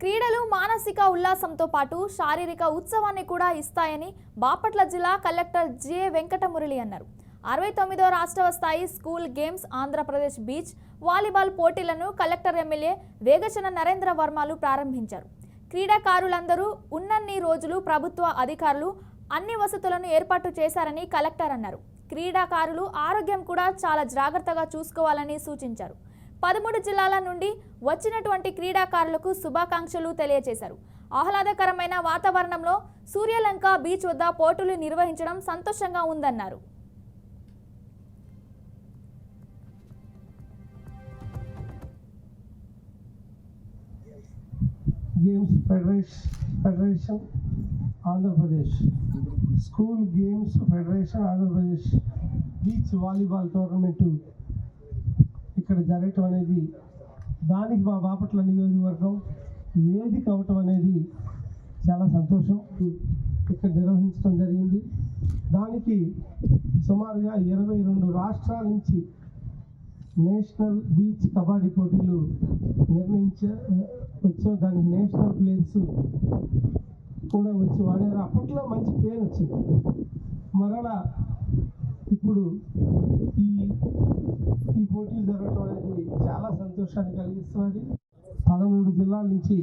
క్రీడలు మానసిక ఉల్లాసంతో పాటు శారీరక ఉత్సవాన్ని కూడా ఇస్తాయని బాపట్ల జిల్లా కలెక్టర్ జె వెంకటమురళి అన్నారు. 69వ రాష్ట్ర స్థాయి school games Andhra Pradesh beach volleyball పోటీలను కలెక్టర్ ఎమ్మెల్యే వేగచన నరేంద్ర వర్మలు ప్రారంభించారు. క్రీడాకారులందరూ ఉన్నన్ని రోజులు ప్రభుత్వ అధికారులు అన్ని వసతులను ఏర్పాటు చేశారని కలెక్టర్ అన్నారు. క్రీడాకారులు ఆరోగ్యం కూడా చాలా జాగ్రత్తగా చూసుకోవాలని సూచించారు. 13 జిల్లాల నుండి వచ్చినటువంటి క్రీడాకారులకు శుభాకాంక్షలు తెలియజేశారు. ఆహ్లాదకరమైన వాతావరణంలో సూర్యలంక బీచ్ వద్ద పోటీలు నిర్వహించడం సంతోషంగా ఉందన్నారు. Games federation Andhra Pradesh school games federation Andhra Pradesh beach volleyball tournament ఇక్కడ జరగటం అనేది, దానికి మా బాపట్ల నియోజకవర్గం వేదిక అవటం అనేది చాలా సంతోషం. ఇక్కడ నిర్వహించడం జరిగింది. దానికి సుమారుగా 22 రాష్ట్రాల నుంచి నేషనల్ బీచ్ కబడ్డీ పోటీలు వచ్చాం. దానికి నేషనల్ ప్లేయర్స్ కూడా వచ్చి వాడారు. అప్పట్లో మంచి పేరు వచ్చింది. మరలా ఇప్పుడు ఈ పోటీలు జరగటం అనేది చాలా సంతోషాన్ని కలిగిస్తున్నది. 13 జిల్లాల నుంచి